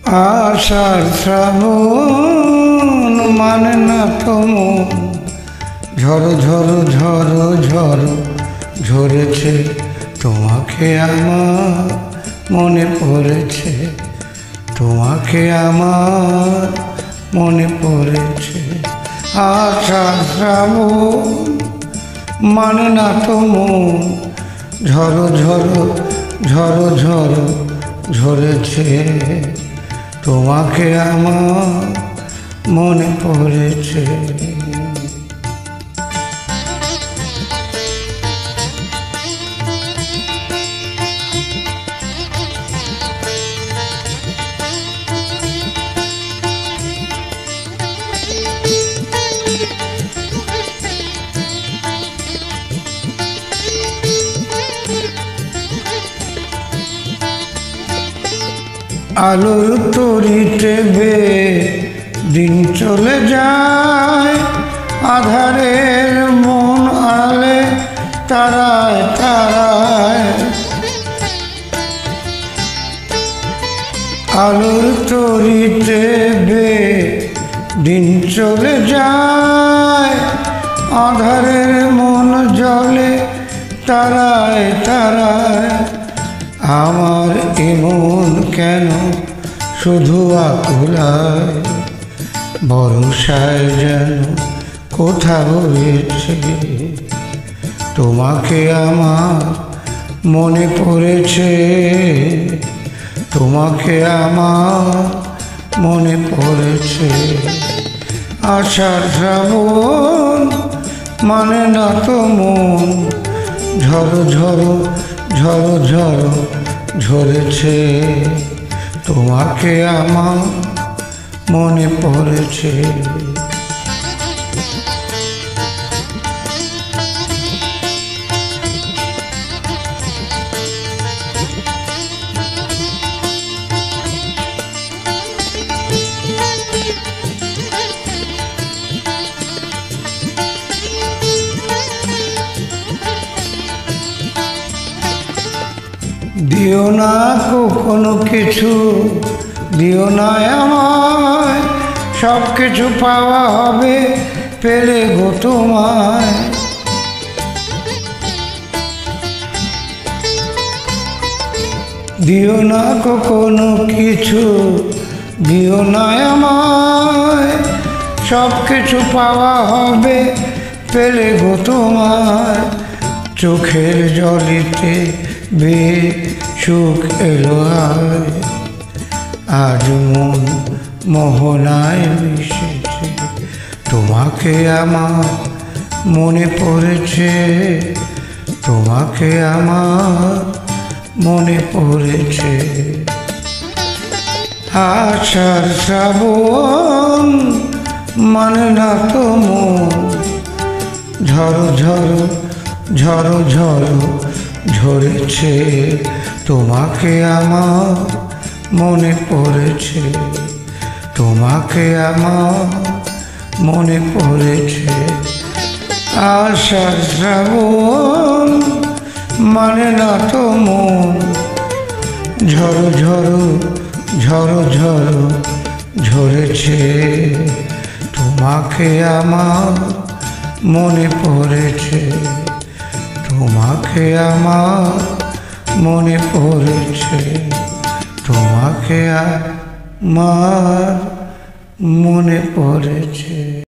আষাঢ় শ্রাবণ মানে না তোম ঝড়ো ঝড়ো ঝড়ো ঝড়ো ঝরেছে তোমাকে আমার মনে পড়েছে, তোমাকে আমার মনে পড়েছে। আষাঢ় শ্রাবণ মানে না তোম ঝড়ো ঝড়ো ঝড়ো ঝড়ো ঝরেছে তোমাকে আমার মনে পড়েছে। আলোর তরিতে বে দিন চলে যায়, আধারের মন আলে তারায় তারায়। আলোর তরিতে বে দিন চলে যায়, আধারের মন জলে তারায় তারায়। আমার এমন কেন শুধু আকুলায়, ভরসায় যেন কোথা হয়েছে তোমাকে আমার মনে পড়েছে, তোমাকে আমার মনে পড়েছে। আষাঢ় শ্রাবণ মানে না তো মন ঝড়ো ঝড়ো ঝড়ো ঝড়ো ঝরেছে তোমাকে আমার মনে পড়েছে। দিও না কোনো কিছু, দিও না আমায়, সব কিছু পাওয়া হবে পেলে গো তোমায়। দিও না কোনো কিছু, দিও না আমায়, সব কিছু পাওয়া হবে পেলে গো তোমায়। চোখের জলিতে বে সুখ এলো আজ মন মোহনায় মিশেছে তোমাকে আমার মনে পড়েছে, তোমাকে আমার মনে পড়েছে। আষাঢ় শ্রাবণ মানে না তো মন ঝড়ো ঝড়ো ঝড়ো ঝড়ো ঝরেছে তোমাকে আমার মনে পড়েছে, তোমাকে আমার মনে পড়েছে। আষাঢ় শ্রাবণ মানে না তো মন ঝড়ো ঝড়ো ঝড়ো ঝড়ো ঝরেছে তোমাকে আমার মনে পড়েছে, তোমাকে আমার মনে পড়েছে, তোমাকে আমার মনে পড়েছে।